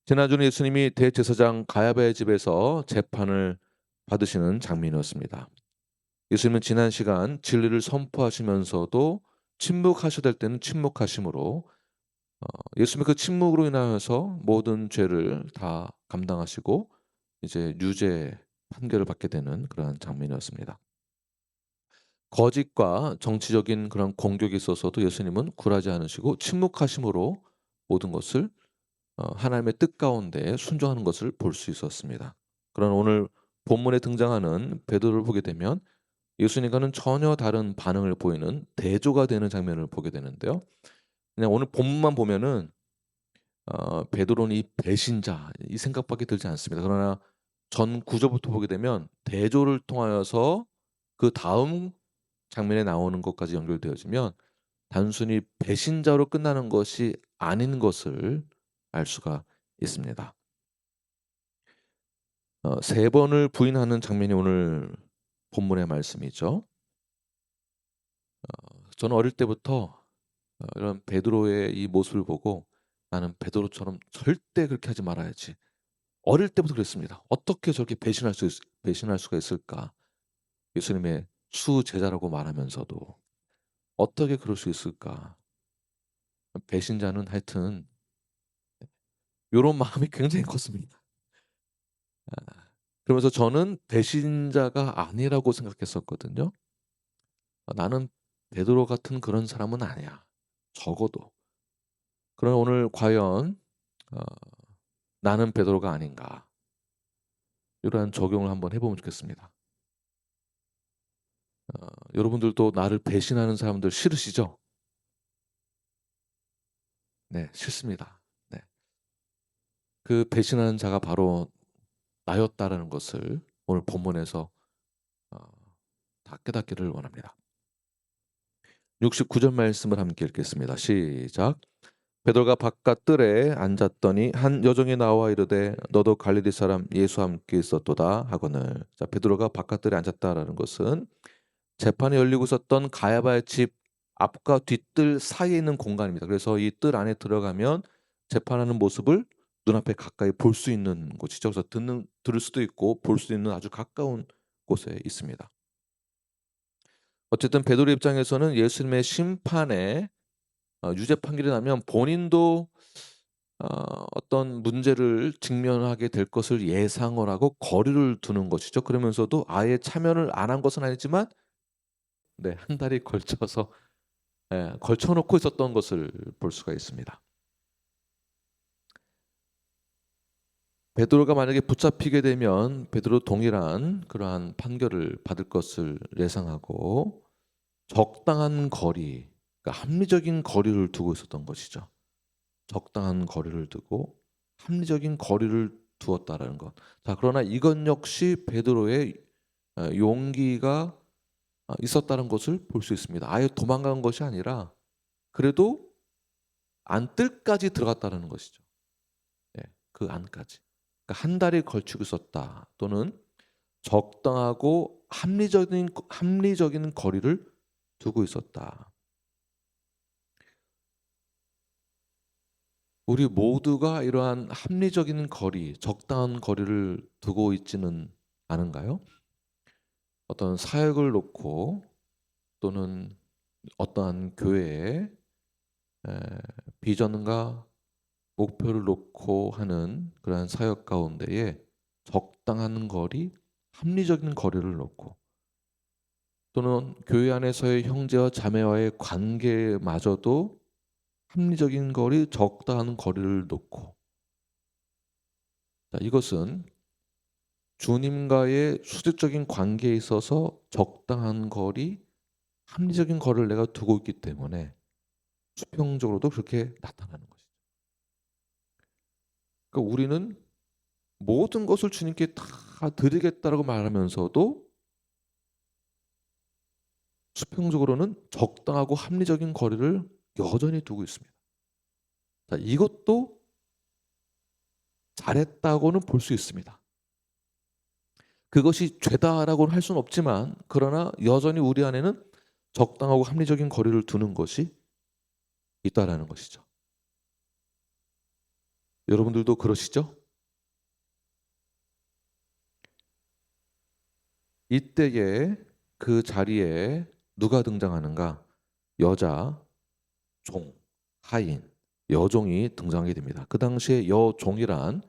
지난주는 예수님이 대제사장 가야바의 집에서 재판을 받으시는 장면이었습니다. 예수님은 지난 시간 진리를 선포하시면서도 침묵하셔야 될 때는 침묵하심으로 예수님의 그 침묵으로 인하여서 모든 죄를 다 감당하시고 이제 유죄 판결을 받게 되는 그러한 장면이었습니다. 거짓과 정치적인 그런 공격에 있어서도 예수님은 굴하지 않으시고 침묵하심으로 모든 것을 하나님의 뜻 가운데 순종하는 것을 볼 수 있었습니다. 그러나 오늘 본문에 등장하는 베드로를 보게 되면 예수님과는 전혀 다른 반응을 보이는 대조가 되는 장면을 보게 되는데요. 그냥 오늘 본문만 보면은 베드로는 이 배신자 이 생각밖에 들지 않습니다. 그러나 전 구절부터 보게 되면 대조를 통하여서 그다음 장면에 나오는 것까지 연결되어지면 단순히 배신자로 끝나는 것이 아닌 것을 알 수가 있습니다. 세 번을 부인하는 장면이 오늘 본문의 말씀이죠. 저는 어릴 때부터 이런 베드로의 이 모습을 보고 '나는 베드로처럼 절대 그렇게 하지 말아야지.' 어릴 때부터 그랬습니다. '어떻게 저렇게 배신할 수가 있을까?' 예수님의 수제자라고 말하면서도 '어떻게 그럴 수 있을까?' 배신자는 하여튼 요런 마음이 굉장히 컸습니다. 그러면서 저는 배신자가 아니라고 생각했었거든요. '나는 베드로 같은 그런 사람은 아니야. 적어도.' 그러나 오늘 과연 어 '나는 베드로가 아닌가.' 이러한 적용을 한번 해 보면 좋겠습니다. 여러분들도 나를 배신하는 사람들 싫으시죠? 네. 싫습니다. 네. 그 배신하는 자가 바로 나였다라는 것을 오늘 본문에서 어 다 깨닫기를 원합니다. 69절 말씀을 함께 읽겠습니다. 시작. 베드로가 바깥 뜰에 앉았더니 한 여종이 나와 이르되 너도 갈릴리 사람 예수와 함께 있었도다 하거늘. 자, 베드로가 바깥 뜰에 앉았다라는 것은 재판이 열리고 있었던 가야바의 집 앞과 뒷뜰 사이에 있는 공간입니다. 그래서 이 뜰 안에 들어가면 재판하는 모습을 눈앞에 가까이 볼 수 있는 곳이죠. 그래서 들을 수도 있고 볼 수 있는 아주 가까운 곳에 있습니다. 어쨌든 베드로 입장에서는 예수님의 심판에 유죄 판결이 나면 본인도 어떤 문제를 직면하게 될 것을 예상을 하고 거리를 두는 것이죠. 그러면서도 아예 참여를 안 한 것은 아니지만 네, 한 달이 걸쳐서 걸쳐 놓고 있었던 것을 볼 수가 있습니다. 베드로가 만약에 붙잡히게 되면 베드로 동일한 그러한 판결을 받을 것을 예상하고 적당한 거리, 그러니까 합리적인 거리를 두고 있었던 것이죠. 적당한 거리를 두고 합리적인 거리를 두었다라는 것. 자, 그러나 이것 역시 베드로의 용기가 있었다는 것을 볼 수 있습니다. 아예 도망간 것이 아니라 그래도 안뜰까지 들어갔다는 것이죠. 예. 그 안까지. 그러니까 한 달이 걸치고 있었다 또는 적당하고 합리적인 거리를 두고 있었다. 우리 모두가 이러한 합리적인 거리, 적당한 거리를 두고 있지는 않은가요? 어떤 사역을 놓고 또는 어떠한 교회에 에 비전과 목표를 놓고 하는 그러한 사역 가운데에 적당한 거리, 합리적인 거리를 놓고 또는 교회 안에서의 형제와 자매와의 관계마저도 합리적인 거리, 적당한 거리를 놓고 자, 이것은 주님과의 수직적인 관계에 있어서 적당한 거리, 합리적인 거리를 내가 두고 있기 때문에 수평적으로도 그렇게 나타나는 것이죠. 그러니까 우리는 모든 것을 주님께 다 드리겠다라고 말하면서도 수평적으로는 적당하고 합리적인 거리를 여전히 두고 있습니다. 자, 이것도 잘했다고는 볼 수 있습니다. 그것이 죄다라고는 할 수는 없지만 그러나 여전히 우리 안에는 적당하고 합리적인 거리를 두는 것이 있다라는 것이죠. 여러분들도 그러시죠? 이때에 그 자리에 누가 등장하는가? 여자, 종, 하인, 여종이 등장하게 됩니다. 그 당시에 여종이란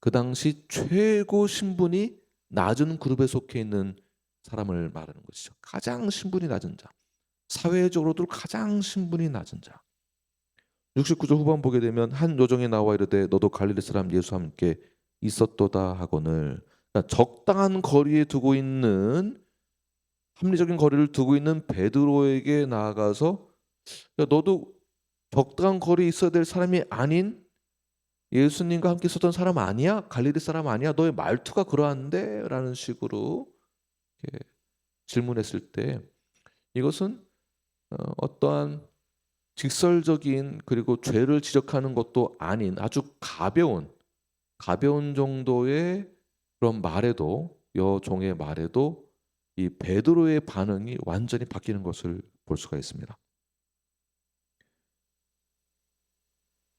그 당시 최고 신분이 낮은 그룹에 속해 있는 사람을 말하는 것이죠. 가장 신분이 낮은 자. 사회적으로도 가장 신분이 낮은 자. 69절 후반 보게 되면 한 여종이 나와 이르되 너도 갈릴리 사람 예수와 함께 있었도다 하거늘. 그러니까 적당한 거리에 두고 있는 합리적인 거리를 두고 있는 베드로에게 나아가서 야, 너도 적당한 거리에 있어야 될 사람이 아닌 예수님과 함께 있었던 사람 아니야? 갈릴리 사람 아니야? 너의 말투가 그러한데? 라는 식으로 이렇게 질문했을 때 이것은 어떠한 직설적인 그리고 죄를 지적하는 것도 아닌 아주 가벼운 정도의 그런 말에도 여종의 말에도 이 베드로의 반응이 완전히 바뀌는 것을 볼 수가 있습니다.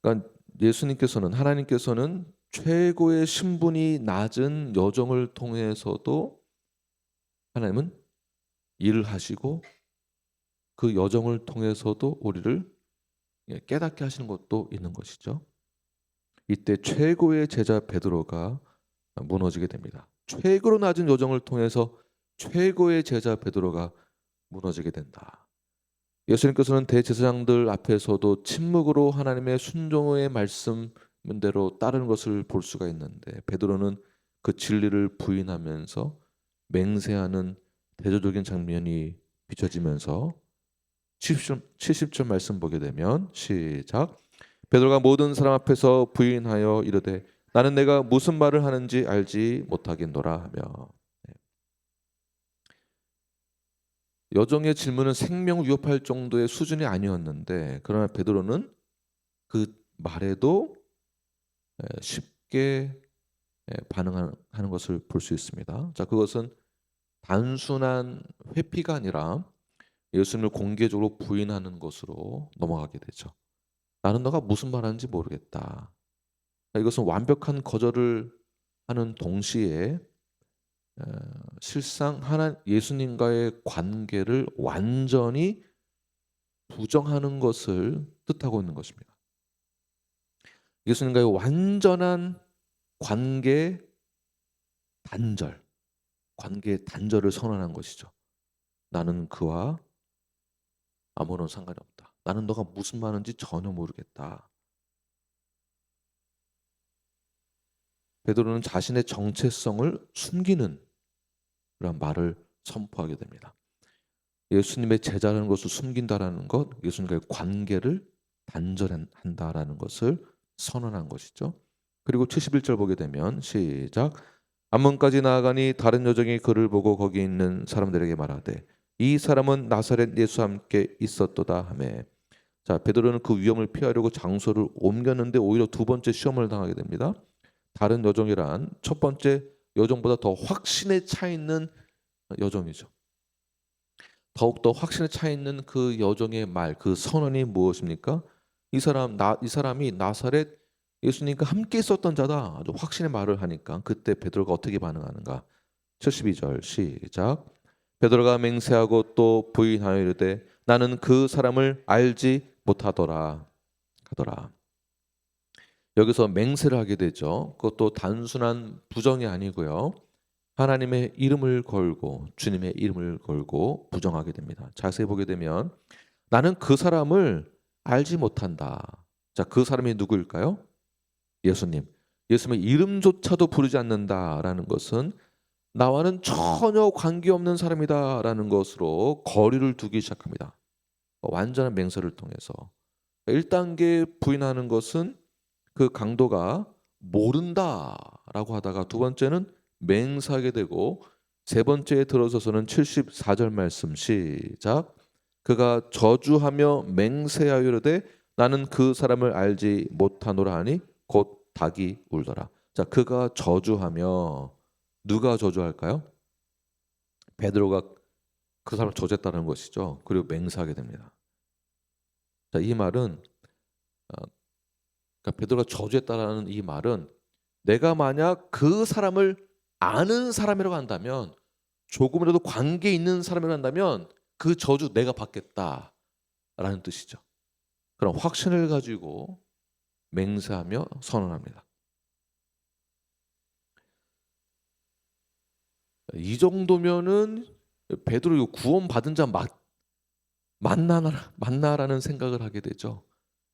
그러니까 예수님께서는 하나님께서는 최고의 신분이 낮은 여종을 통해서도 하나님은 일을 하시고 그 여정을 통해서도 우리를 깨닫게 하시는 것도 있는 것이죠. 이때 최고의 제자 베드로가 무너지게 됩니다. 최고로 낮은 여정을 통해서 최고의 제자 베드로가 무너지게 된다. 예수님께서는 대제사장들 앞에서도 침묵으로 하나님의 순종의 말씀대로 따르는 것을 볼 수가 있는데 베드로는 그 진리를 부인하면서 맹세하는 대조적인 장면이 비춰지면서 70절 말씀 보게 되면 시작. 베드로가 모든 사람 앞에서 부인하여 이르되 나는 내가 무슨 말을 하는지 알지 못하겠노라 하며. 여종의 질문은 생명을 위협할 정도의 수준이 아니었는데 그러나 베드로는 그 말에도 쉽게 반응하는 것을 볼 수 있습니다. 자, 그것은 단순한 회피가 아니라 예수님을 공개적으로 부인하는 것으로 넘어가게 되죠. 나는 너가 무슨 말하는지 모르겠다. 이것은 완벽한 거절을 하는 동시에 실상 예수님과의 관계를 완전히 부정하는 것을 뜻하고 있는 것입니다. 예수님과의 완전한 관계 단절을 선언한 것이죠. 나는 그와 아무런 상관이 없다. 나는 너가 무슨 말하는지 전혀 모르겠다. 베드로는 자신의 정체성을 숨기는 그런 말을 선포하게 됩니다. 예수님의 제자라는 것을 숨긴다라는 것, 예수님과의 관계를 단절한다라는 것을 선언한 것이죠. 그리고 71절 보게 되면 시작. 암문까지 나아가니 다른 여종이 그를 보고 거기 있는 사람들에게 말하되 이 사람은 나사렛 예수와 함께 있었도다 하며. 자, 베드로는 그 위험을 피하려고 장소를 옮겼는데 오히려 두 번째 시험을 당하게 됩니다. 다른 여종이란 첫 번째 여종보다 더 확신에 차 있는 여종이죠. 더욱더 확신에 차 있는 그 여종의 말, 그 선언이 무엇입니까? 이 사람이 나사렛 예수님과 함께 있었던 자다. 아주 확신의 말을 하니까 그때 베드로가 어떻게 반응하는가? 72절 시작. 베드로가 맹세하고 또 부인하여 이르되 나는 그 사람을 알지 못하더라 하더라. 여기서 맹세를 하게 되죠. 그것도 단순한 부정이 아니고요. 하나님의 이름을 걸고 주님의 이름을 걸고 부정하게 됩니다. 자세히 보게 되면 나는 그 사람을 알지 못한다. 자, 그 사람이 누구일까요? 예수님. 예수님의 이름조차도 부르지 않는다라는 것은 나와는 전혀 관계없는 사람이다라는 것으로 거리를 두기 시작합니다. 완전한 맹세를 통해서 1단계 부인하는 것은 그 강도가 모른다라고 하다가 두 번째는 맹세하게 되고 세 번째에 들어서서는 74절 말씀 시작. 그가 저주하며 맹세하여 이르되 나는 그 사람을 알지 못하노라 하니 곧 닭이 울더라. 자, 그가 저주하며 누가 저주할까요? 베드로가 그 사람을 저주했다는 것이죠. 그리고 맹세하게 됩니다. 자, 이 말은 그러니까 베드로가 저주했다라는 이 말은 내가 만약 그 사람을 아는 사람이라고 한다면, 조금이라도 관계 있는 사람이라고 한다면 그 저주 내가 받겠다라는 뜻이죠. 그런 확신을 가지고 맹세하며 선언합니다. 이 정도면은 베드로 이거 구원받은 자 맞나라는 생각을 하게 되죠.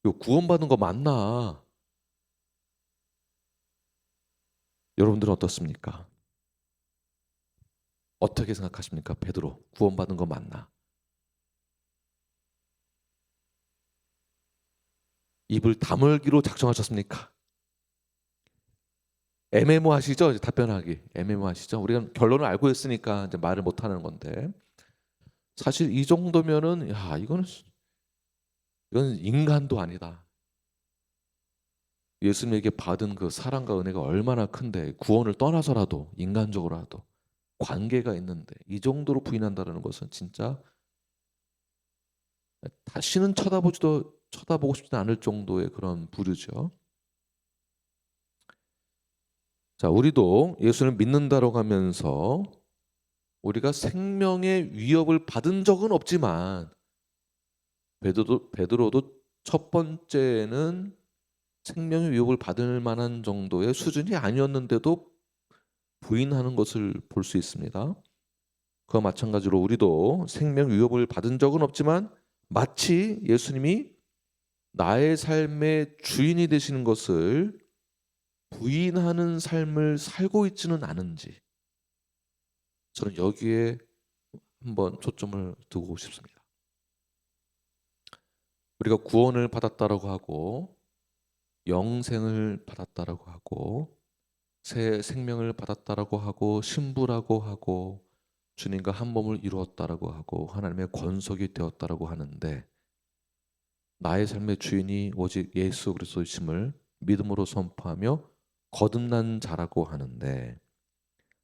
이거 구원받은 거 맞나? 여러분들은 어떻습니까? 어떻게 생각하십니까? 베드로 구원받은 거 맞나? 입을 다물기로 작정하셨습니까? 애매모하시죠? 이제 답변하기 애매모하시죠? 우리가 결론을 알고 있으니까 이제 말을 못 하는 건데, 사실 이 정도면은 야 이건 인간도 아니다. 예수님에게 받은 그 사랑과 은혜가 얼마나 큰데, 구원을 떠나서라도 인간적으로라도 관계가 있는데 이 정도로 부인한다는 것은 진짜 다시는 쳐다보고 싶지 않을 정도의 그런 부류죠. 자, 우리도 예수를 믿는다고 하면서 우리가 생명의 위협을 받은 적은 없지만, 베드로도 첫 번째는 생명의 위협을 받을 만한 정도의 수준이 아니었는데도 부인하는 것을 볼 수 있습니다. 그와 마찬가지로 우리도 생명 위협을 받은 적은 없지만 마치 예수님이 나의 삶의 주인이 되시는 것을 부인하는 삶을 살고 있지는 않은지, 저는 여기에 한번 초점을 두고 싶습니다. 우리가 구원을 받았다라고 하고 영생을 받았다라고 하고 새 생명을 받았다라고 하고 신부라고 하고 주님과 한 몸을 이루었다라고 하고 하나님의 권속이 되었다라고 하는데, 나의 삶의 주인이 오직 예수 그리스도이심을 믿음으로 선포하며 거듭난 자라고 하는데,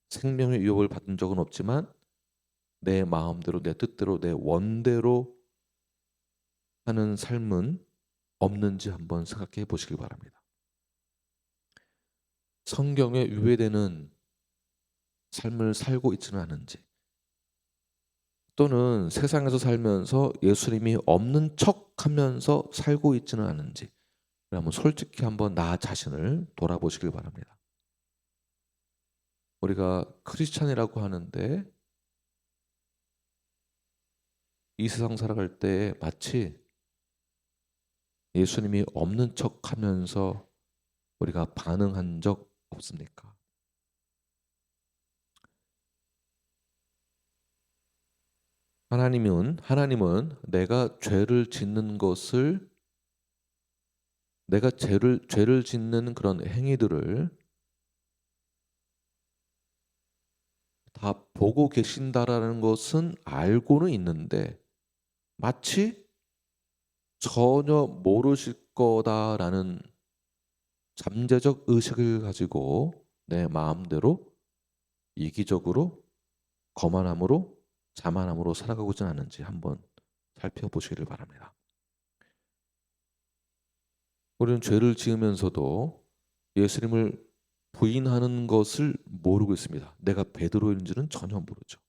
생명의 유업을 받은 적은 없지만 내 마음대로 내 뜻대로 내 원대로 하는 삶은 없는지 한번 생각해 보시길 바랍니다. 성경에 위배되는 삶을 살고 있지는 않은지, 또는 세상에서 살면서 예수님이 없는 척하면서 살고 있지는 않은지, 한번 솔직히 한번 나 자신을 돌아보시길 바랍니다. 우리가 크리스찬이라고 하는데 이 세상 살아갈 때 마치 예수님이 없는 척하면서 우리가 반응한 적 없습니까? 하나님은 내가 죄를 짓는 그런 행위들을 다 보고 계신다라는 것은 알고는 있는데 마치 전혀 모르실 거다라는 잠재적 의식을 가지고 내 마음대로 이기적으로 거만함으로 자만함으로 살아가고 있지는 않은지 한번 살펴보시기를 바랍니다. 우리는 죄를 지으면서도 예수님을 부인하는 것을 모르고 있습니다. 내가 베드로인지는 전혀 모르죠.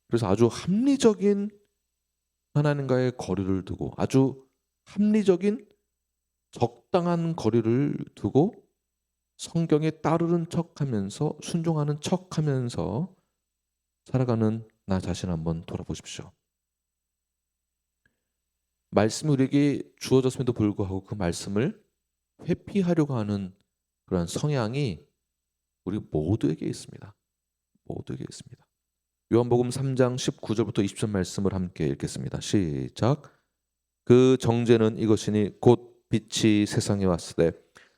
그래서 아주 합리적인 하나님과의 거리를 두고, 아주 합리적인 적당한 거리를 두고 성경에 따르는 척하면서 순종하는 척하면서 살아가는 나 자신 한번 돌아보십시오. 말씀이 우리에게 주어졌음에도 불구하고 그 말씀을 회피하려고 하는 그런 성향이 우리 모두에게 있습니다. 모두에게 있습니다. 요한복음 3장 19절부터 20절 말씀을 함께 읽겠습니다. 시작. 그 정죄는 이것이니 곧 빛이 세상에 왔을 때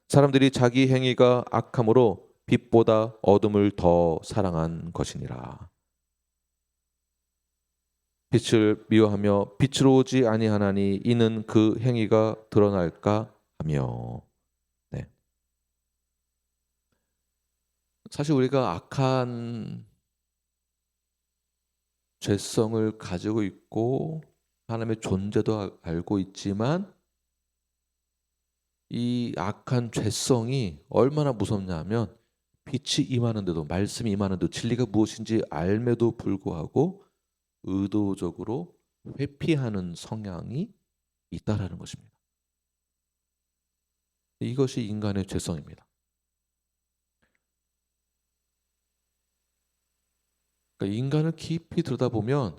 사람들이 자기 행위가 악함으로 빛보다 어둠을 더 사랑한 것이니라. 빛을 미워하며 빛으로 오지 아니하나니 이는 그 행위가 드러날까 하며. 네. 사실 우리가 악한 죄성을 가지고 있고 하나님의 존재도 알고 있지만 이 악한 죄성이 얼마나 무섭냐 하면 빛이 임하는데도 말씀이 임하는데도 진리가 무엇인지 알매도 불구하고 의도적으로 회피하는 성향이 있다라는 것입니다. 이것이 인간의 죄성입니다. 그러니까 인간을 깊이 들여다보면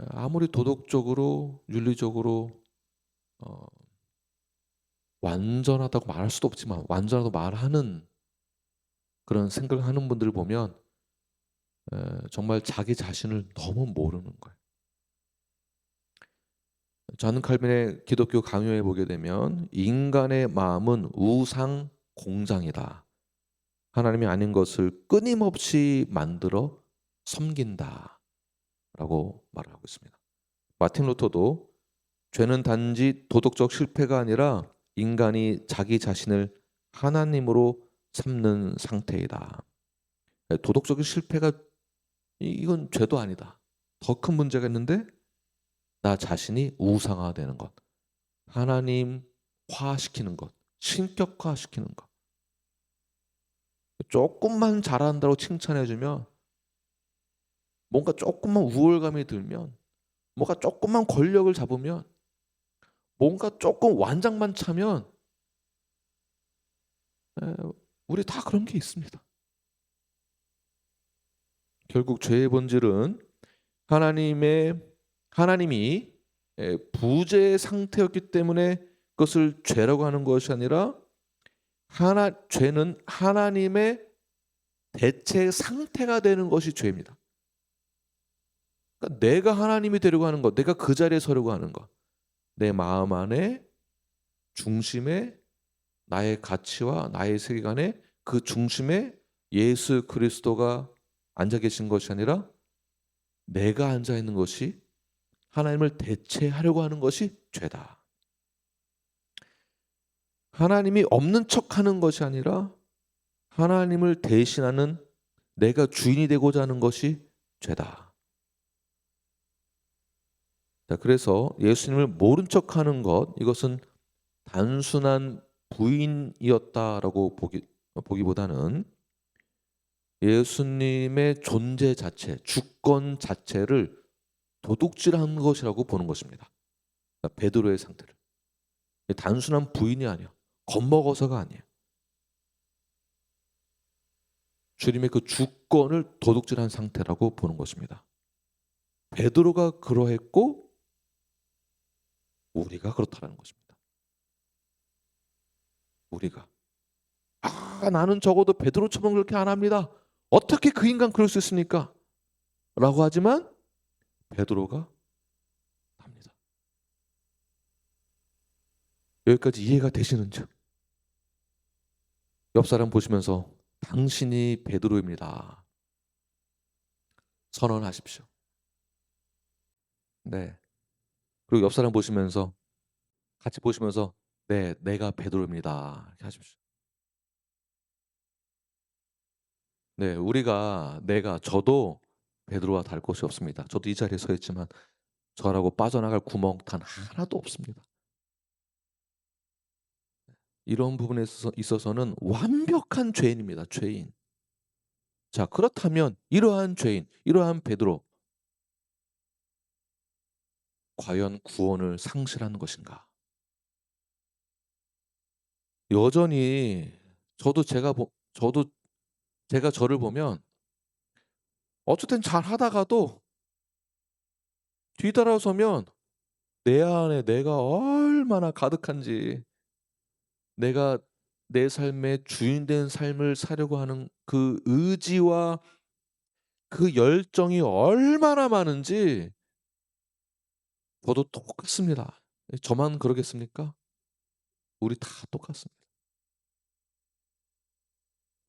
아무리 도덕적으로 윤리적으로 어 완전하다고 말할 수도 없지만 완전하다고 말하는 그런 생각을 하는 분들을 보면 정말 자기 자신을 너무 모르는 거예요. 존 칼빈의 기독교 강요에 보게 되면 "인간의 마음은 우상 공장이다. 하나님이 아닌 것을 끊임없이 만들어 섬긴다."라고 말을 하고 있습니다. 마틴 루터도 "죄는 단지 도덕적 실패가 아니라 인간이 자기 자신을 하나님으로 삼는 상태이다." 도덕적인 실패가 이건 죄도 아니다. 더 큰 문제가 있는데 나 자신이 우상화되는 것, 하나님화시키는 것, 신격화시키는 것. 쪼끔만 잘한다고 칭찬해 주면, 뭔가 쪼끔만 우월감이 들면, 뭔가 쪼끔만 권력을 잡으면, 뭔가 쪼끔 완장만 차면 에 우리 다 그런 게 있습니다. 결국 죄의 본질은 하나님의 하나님이 부재의 상태였기 때문에 그것을 죄라고 하는 것이 아니라 죄는 하나님의 대체 상태가 되는 것이 죄입니다. 그러니까 내가 하나님이 되려고 하는 것, 내가 그 자리에 서려고 하는 것, 내 마음 안에 중심에 나의 가치와 나의 세계관에 그 중심에 예수 그리스도가 앉아 계신 것이 아니라 내가 앉아 있는 것이 하나님을 대체하려고 하는 것이 죄다. 하나님이 없는 척하는 것이 아니라 하나님을 대신하는 내가 주인이 되고자 하는 것이 죄다. 자, 그래서 예수님을 모른 척하는 것, 이것은 단순한 부인이었다라고 보기보다는 예수님의 존재 자체, 주권 자체를 도둑질한 것이라고 보는 것입니다. 그러니까 베드로의 상태를. 단순한 부인이 아니야. 겁먹어서가 아니에요. 주님의 그 주권을 도둑질한 상태라고 보는 것입니다. 베드로가 그러했고 우리가 그렇다라는 것입니다. 우리가 나는 적어도 베드로처럼 그렇게 안 합니다. 어떻게 그 인간 그럴 수 있습니까? 라고 하지만 베드로가 합니다. 여기까지 이해가 되시는지 옆 사람 보시면서 당신이 베드로입니다. 선언하십시오. 네. 그리고 옆 사람 보시면서 같이 보시면서 네, 내가 베드로입니다. 이렇게 하십시오. 네, 저도 베드로와 다를 것이 없습니다. 저도 이 자리에 서 있지만 저라고 빠져나갈 구멍 단 하나도 없습니다. 이런 부분에 있어서는 완벽한 죄인입니다. 죄인. 자, 그렇다면 이러한 죄인, 이러한 베드로 과연 구원을 상실하는 것인가? 여전히 저도 제가 저를 보면 어쩔 땐 잘하다가도 뒤돌아서면 내 안에 내가 얼마나 가득한지, 내가 내 삶의 주인 된 삶을 사려고 하는 그 의지와 그 열정이 얼마나 많은지 저도 똑같습니다. 저만 그러겠습니까? 우리 다 똑같습니다.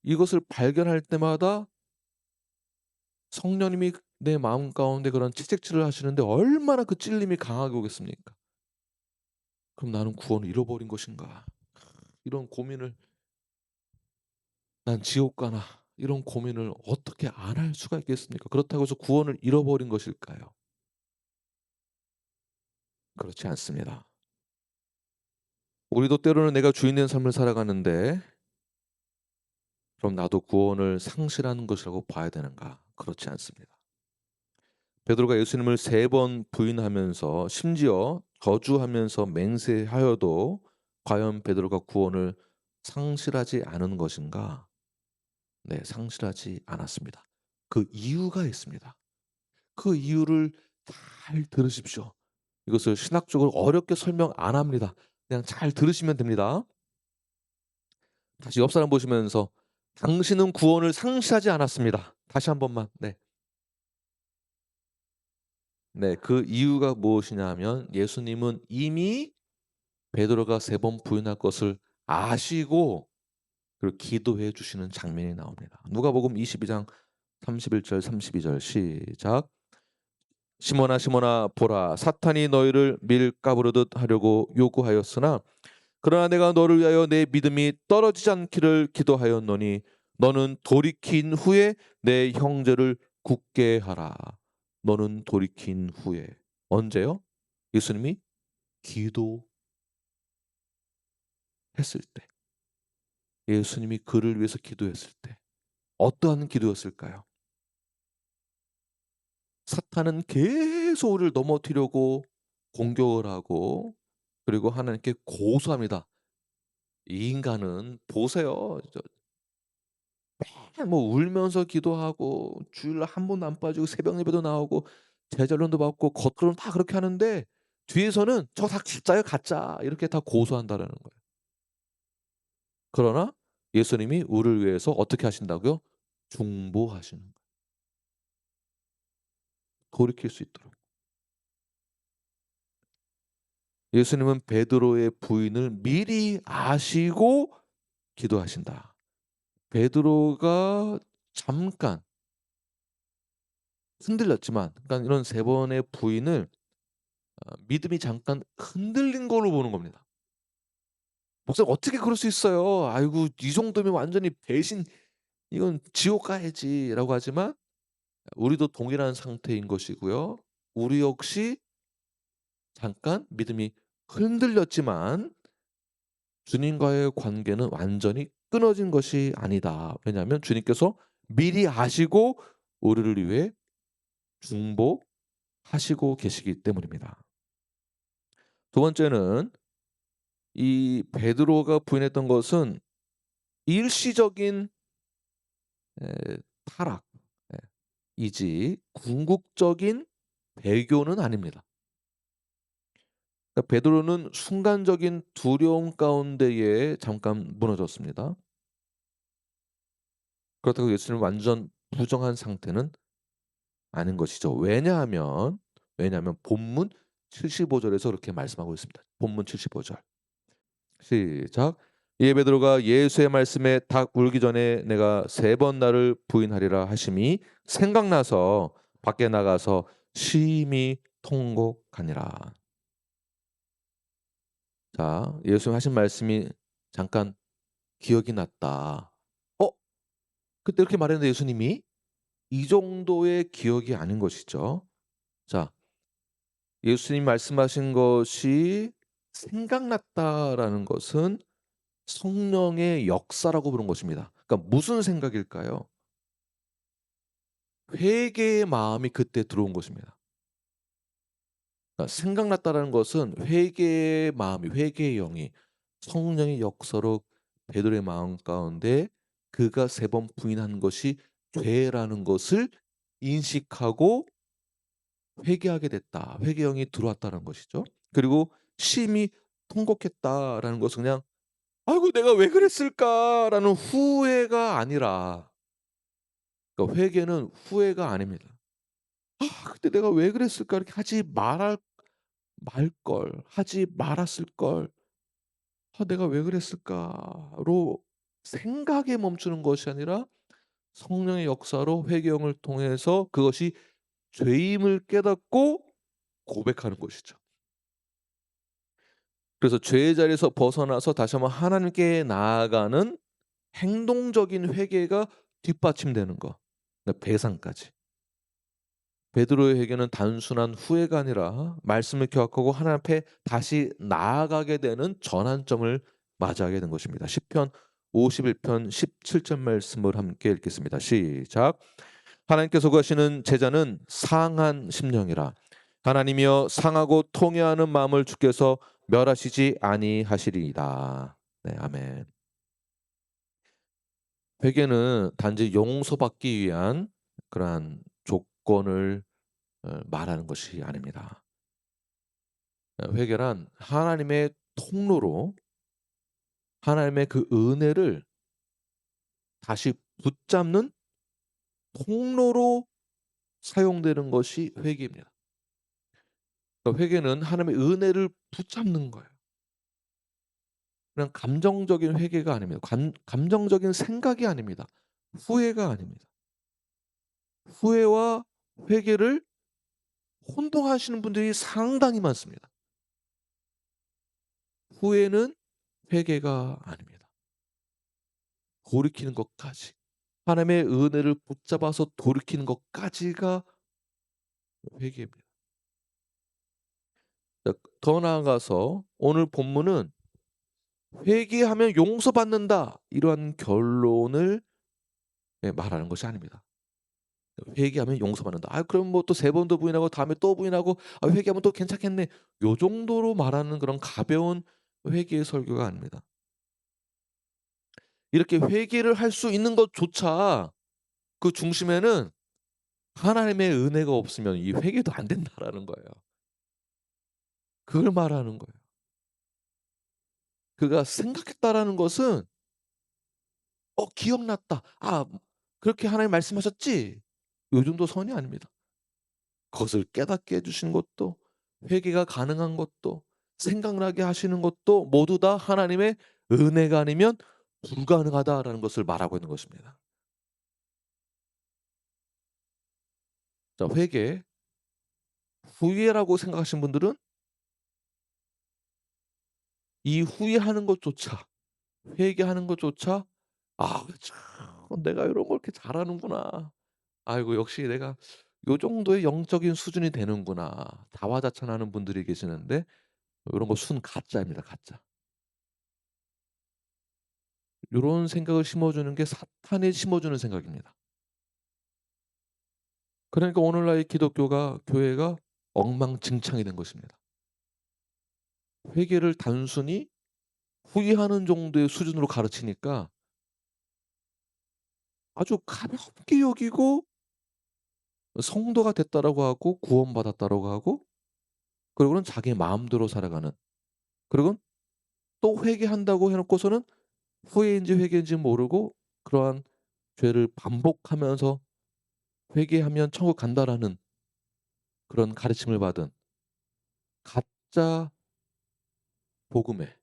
이것을 발견할 때마다 성령님이 내 마음 가운데 그런 채찍질을 하시는데 얼마나 그 찔림이 강하게 오겠습니까? 그럼 나는 구원을 잃어버린 것인가? 이런 고민을, 난 지옥 가나? 이런 고민을 어떻게 안 할 수가 있겠습니까? 그렇다고 해서 구원을 잃어버린 것일까요? 그렇지 않습니다. 우리도 때로는 내가 주인 된 삶을 살아가는데 그럼 나도 구원을 상실하는 것이라고 봐야 되는가? 그렇지 않습니다. 베드로가 예수님을 3번 부인하면서 심지어 저주하면서 맹세하여도 과연 베드로가 구원을 상실하지 않은 것인가? 네, 상실하지 않았습니다. 그 이유가 있습니다. 그 이유를 잘 들으십시오. 이것을 신학적으로 어렵게 설명 안 합니다. 그냥 잘 들으시면 됩니다. 다시 옆 사람 보시면서 당신은 구원을 상실하지 않았습니다. 다시 한 번만. 네. 네. 그 이유가 무엇이냐 하면 예수님은 이미 베드로가 3번 부인할 것을 아시고 그리고 기도해 주시는 장면이 나옵니다. 누가복음 22장 31절 32절 시작. 시몬아 시몬아 보라 사탄이 너희를 밀가부르듯 하려고 요구하였으나 그러나 내가 너를 위하여 내 믿음이 떨어지지 않기를 기도하였노니 너는 돌이킨 후에 내 형제를 굳게 하라. 너는 돌이킨 후에. 언제요? 예수님이 기도했을 때. 예수님이 그를 위해서 기도했을 때. 어떠한 기도였을까요? 사탄은 계속 우리를 넘어뜨리려고 공격을 하고 그리고 하나님께 고소합니다. 이 인간은 보세요. 뭐 울면서 기도하고 주일날 한 번도 안 빠지고 새벽 예배도 나오고 제자론도 받고 겉으로는 다 그렇게 하는데 뒤에서는 "저 다 가짜예요, 가짜." 이렇게 다 고소한다라는 거예요. 그러나 예수님이 우리를 위해서 어떻게 하신다고요? 중보하시는 거예요. 돌이킬 수 있도록. 예수님은 베드로의 부인을 미리 아시고 기도하신다. 베드로가 잠깐 흔들렸지만 그러니까 이런 3번의 부인을 믿음이 잠깐 흔들린 걸로 보는 겁니다. 목사님 어떻게 그럴 수 있어요? 아이고 이 정도면 완전히 배신 이건 지옥 가야지."라고 하지만 우리도 동일한 상태인 것이고요. 우리 역시 잠깐 믿음이 흔들렸지만 주님과의 관계는 완전히 끊어진 것이 아니다. 왜냐하면 주님께서 미리 아시고 우리를 위해 중보하시고 계시기 때문입니다. 두 번째는 이 베드로가 부인했던 것은 일시적인 타락 예 이지 궁극적인 배교는 아닙니다. 그러니까 베드로는 순간적인 두려움 가운데에 잠깐 무너졌습니다. 그렇다고 예수님을 완전 부정한 상태는 아닌 것이죠. 왜냐하면 본문 75 절에서 그렇게 말씀하고 있습니다. 본문 75 절. 시작. 이에 베드로가 예수의 말씀에 닭 울기 전에 내가 3번 나를 부인하리라 하심이 생각나서 밖에 나가서 심히 통곡하니라. 자, 예수님 하신 말씀이 잠깐 기억이 났다. 어? 그때 이렇게 말했는데 예수님이 이 정도의 기억이 아닌 것이죠. 자, 예수님 말씀하신 것이 생각났다라는 것은 성령의 역사라고 부른 것입니다. 그러니까 무슨 생각일까요? 회개의 마음이 그때 들어온 것입니다. 그러니까 생각났다라는 것은 회개의 마음이 회개의 영이 성령의 역사로 베드로의 마음 가운데 그가 3번 부인한 것이 죄라는 것을 인식하고 회개하게 됐다. 회개 영이 들어왔다는 것이죠. 그리고 심히 통곡했다라는 것은 그냥 '아이고 내가 왜 그랬을까.'라는 후회가 아니라 그러니까 회개는 후회가 아닙니다. '아 그때 내가 왜 그랬을까. 이렇게 하지 말걸. 하지 말았을걸. 아 내가 왜 그랬을까.'로 생각에 멈추는 것이 아니라 성령의 역사로 회개형을 통해서 그것이 죄임을 깨닫고 고백하는 것이죠. 그래서 죄의 자리에서 벗어나서 다시 한번 하나님께 나아가는 행동적인 회개가 뒷받침되는 거. 그러니까 배상까지. 베드로의 회개는 단순한 후회가 아니라 말씀을 기억하고 하나님 앞에 다시 나아가게 되는 전환점을 맞이하게 된 것입니다. 시편 51편 17절 말씀을 함께 읽겠습니다. 시작. 하나님께서 구하시는 제자는 상한 심령이라. 하나님이여 상하고 통회하는 마음을 주께서 멸하시지 아니하시리이다. 네, 아멘. 회개는 단지 용서받기 위한 그러한 조건을 말하는 것이 아닙니다. 회개란 하나님의 통로로 하나님의 그 은혜를 다시 붙잡는 통로로 사용되는 것이 회개입니다. 그러니까 회개는 하나님의 은혜를 붙잡는 거예요. 그냥 감정적인 회개가 아닙니다. 감정적인 생각이 아닙니다. 후회가 아닙니다. 후회와 회개를 혼동하시는 분들이 상당히 많습니다. 후회는 회개가 아닙니다. 돌이키는 것까지. 하나님의 은혜를 붙잡아서 돌이키는 것까지가 회개입니다. 자, 더 나아가서 오늘 본문은 회개하면 용서받는다 이러한 결론을 말하는 것이 아닙니다. 회개하면 용서받는다. 아 그럼 뭐 또 세 번도 부인하고 다음에 또 부인하고 아 회개하면 또 괜찮겠네. 요 정도로 말하는 그런 가벼운 회개의 설교가 아닙니다. 이렇게 회개를 할 수 있는 것조차 그 중심에는 하나님의 은혜가 없으면 이 회개도 안 된다라는 거예요. 그걸 말하는 거예요. 그가 생각했다라는 것은 기억났다. 아 그렇게 하나님 말씀하셨지? 요 정도 선이 아닙니다. 그것을 깨닫게 해 주시는 것도 회개가 가능한 것도 생각나게 하시는 것도 모두 다 하나님의 은혜가 아니면 불가능하다라는 것을 말하고 있는 것입니다. 자 회개, 후회라고 생각하시는 분들은 이 후회하는 것조차 회개하는 것조차 '아 참 내가 이런 걸 이렇게 잘하는구나. 아이고 역시 내가 요 정도의 영적인 수준이 되는구나.' 자화자찬하는 분들이 계시는데 요런 거 순 가짜입니다, 가짜. 요런 생각을 심어주는 게 사탄이 심어주는 생각입니다. 그러니까 오늘날 의 기독교가 교회가 엉망진창이 된 것입니다. 회개를 단순히 후회하는 정도의 수준으로 가르치니까 아주 가볍게 여기고 성도가 됐다라고 하고 구원받았다라고 하고 그리고는 자기 마음대로 살아가는 그리고는 또 회개한다고 해 놓고서는 후회인지 회개인지 모르고 그러한 죄를 반복하면서 회개하면 천국 간다라는 그런 가르침을 받은 가짜 복음의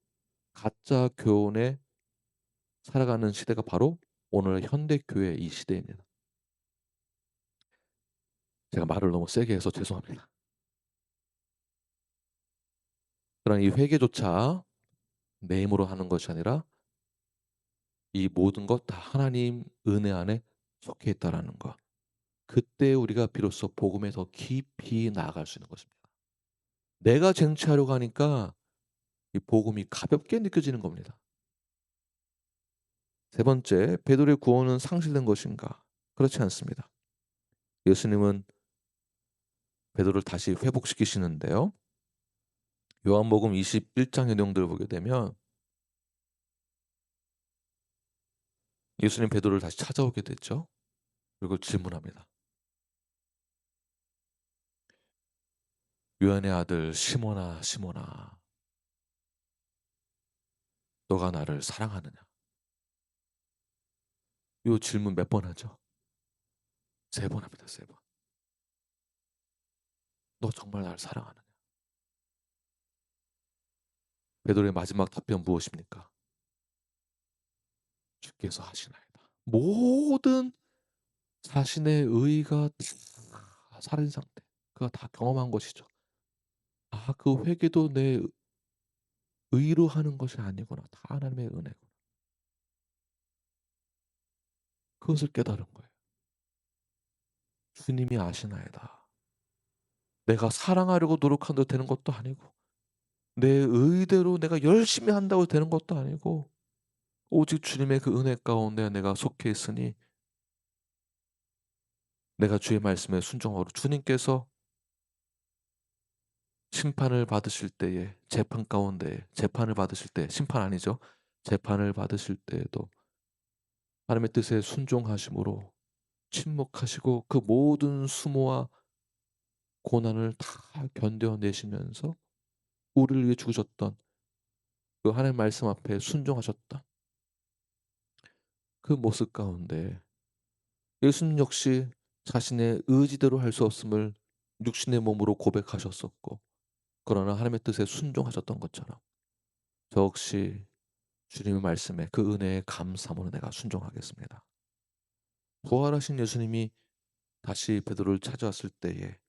가짜 교훈에 살아가는 시대가 바로 오늘 현대 교회 이 시대입니다. 제가 말을 너무 세게 해서 죄송합니다. 그러나 이 회개조차 내 힘으로 하는 것이 아니라 이 모든 것 다 하나님 은혜 안에 속해 있다라는 것. 그때 우리가 비로소 복음에 더 깊이 나아갈 수 있는 것입니다. 내가 쟁취하려고 하니까 이 복음이 가볍게 느껴지는 겁니다. 세 번째, 베드로의 구원은 상실된 것인가? 그렇지 않습니다. 예수님은 베드로를 다시 회복시키시는데요. 요한복음 21장의 내용들을 보게 되면 예수님 베드로를 다시 찾아오게 됐죠. 그리고 질문합니다. 요한의 아들 시몬아 시몬아 너가 나를 사랑하느냐? 요 질문 몇 번 하죠? 세 번 합니다. 세 번. 너 정말 나를 사랑하느냐? 베드로의 마지막 답변 무엇입니까? 주께서 하시나이다. 모든 자신의 의의가 다 살인 상태. 그가 다 경험한 것이죠. 아 그 회개도 내 의로 하는 것이 아니구나. 다 하나님의 은혜구나. 그것을 깨달은 거예요. 주님이 아시나이다. 내가 사랑하려고 노력한다고 되는 것도 아니고 내 의대로 내가 열심히 한다고 되는 것도 아니고 오직 주님의 그 은혜 가운데 내가 속해 있으니 내가 주의 말씀에 순종하고 주님께서 심판을 받으실 때에 재판 가운데 재판을 받으실 때 심판 아니죠. 재판을 받으실 때에도 하나님의 뜻에 순종하심으로 침묵하시고 그 모든 수모와 고난을 다 견뎌내시면서 우리를 위해 죽으셨던 그 하나님 말씀 앞에 순종하셨던 그 모습 가운데 예수님 역시 자신의 의지대로 할 수 없음을 육신의 몸으로 고백하셨었고 그러나 하나님의 뜻에 순종하셨던 것처럼 저 역시 주님의 말씀에 그 은혜에 감사함으로 내가 순종하겠습니다. 부활하신 예수님이 다시 베드로를 찾아왔을 때에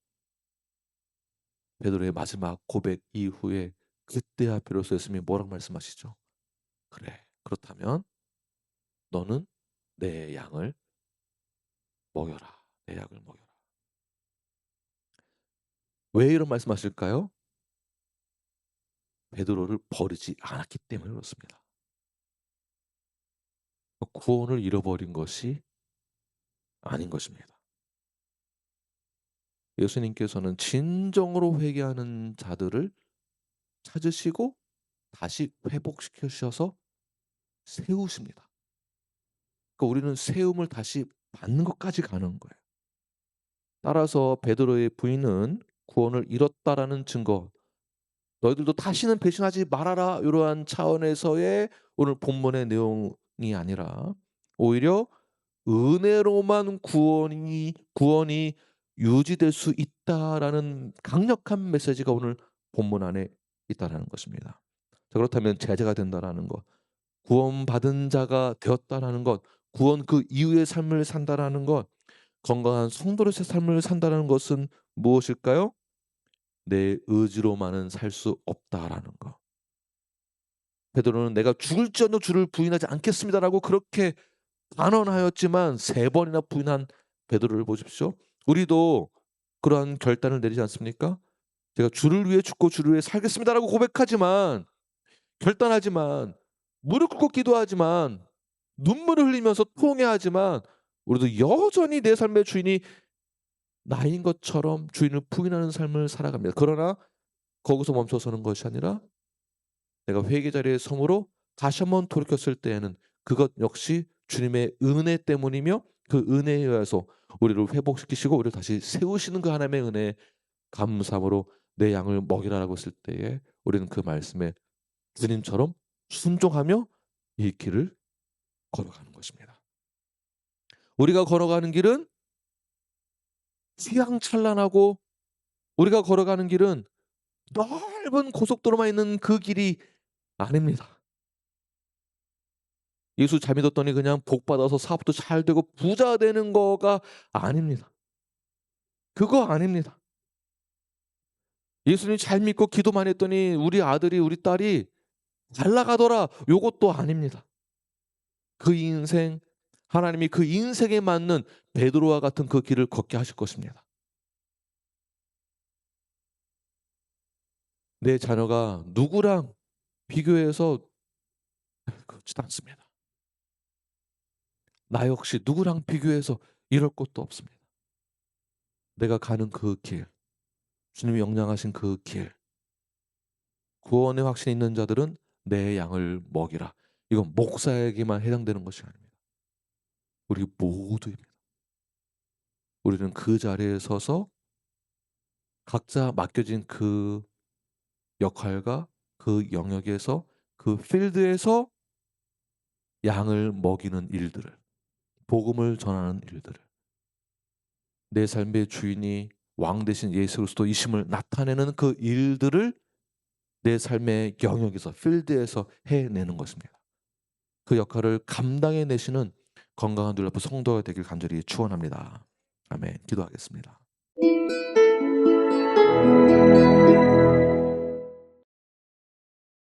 베드로의 마지막 고백 이후에 그때야 비로소 예수님이 뭐라고 말씀하시죠? 그래, 그렇다면 너는 내 양을 먹여라. 내 양을 먹여라. 왜 이런 말씀하실까요? 베드로를 버리지 않았기 때문에 그렇습니다. 구원을 잃어버린 것이 아닌 것입니다. 예수님께서는 진정으로 회개하는 자들을 찾으시고 다시 회복시켜 주셔서 세우십니다. 그러니까 우리는 세움을 다시 받는 것까지 가는 거예요. 따라서 베드로의 부인은 구원을 잃었다라는 증거, 너희들도 다시는 배신하지 말아라 이러한 차원에서의 오늘 본문의 내용이 아니라 오히려 은혜로만 구원이 유지될 수 있다라는 강력한 메시지가 오늘 본문 안에 있다라는 것입니다. 자, 그렇다면 제자가 된다라는 것, 구원받은 자가 되었다라는 것, 구원 그 이후의 삶을 산다라는 것, 건강한 성도로서의 삶을 산다라는 것은 무엇일까요? 내 의지로만은 살 수 없다라는 것. 베드로는 내가 죽을지언정 주를 부인하지 않겠습니다라고 그렇게 단언하였지만 3번이나 부인한 베드로를 보십시오. 우리도 그러한 결단을 내리지 않습니까? 제가 주를 위해 죽고 주를 위해 살겠습니다라고 고백하지만 결단하지만 무릎 꿇고 기도하지만 눈물을 흘리면서 통회하지만 우리도 여전히 내 삶의 주인이 나인 것처럼 주인을 부인하는 삶을 살아갑니다. 그러나 거기서 멈춰서는 것이 아니라 내가 회개 자리에 섬으로 다시 한번 돌이켰을 때에는 그것 역시 주님의 은혜 때문이며 그 은혜에 의해서 우리를 회복시키시고 우리를 다시 세우시는 그 하나님의 은혜에 감사함으로 내 양을 먹이라라고 했을 때에 우리는 그 말씀에 주님처럼 순종하며 이 길을 걸어가는 것입니다. 우리가 걸어가는 길은 휘황찬란하고 우리가 걸어가는 길은 넓은 고속도로만 있는 그 길이 아닙니다. 예수 잘 믿었더니 그냥 복 받아서 사업도 잘 되고 부자 되는 거가 아닙니다. 그거 아닙니다. 예수님 잘 믿고 기도만 했더니 우리 아들이 우리 딸이 잘 나가더라. 요것도 아닙니다. 그 인생 하나님이 그 인생에 맞는 베드로와 같은 그 길을 걷게 하실 것입니다. 내 자녀가 누구랑 비교해서 그렇지도 않습니다. 나 역시 누구랑 비교해서 이럴 것도 없습니다. 내가 가는 그 길, 주님이 영향하신 그 길, 구원의 확신이 있는 자들은 내 양을 먹이라. 이건 목사에게만 해당되는 것이 아닙니다. 우리 모두입니다. 우리는 그 자리에 서서 각자 맡겨진 그 역할과 그 영역에서 그 필드에서 양을 먹이는 일들을, 복음을 전하는 일들을, 내 삶의 주인이 왕 대신 예수 그리스도이심을 나타내는 그 일들을 내 삶의 영역에서 필드에서 해내는 것입니다. 그 역할을 감당해내시는 건강한 눈 앞에 성도가 되길 간절히 축원합니다. 아멘. 기도하겠습니다.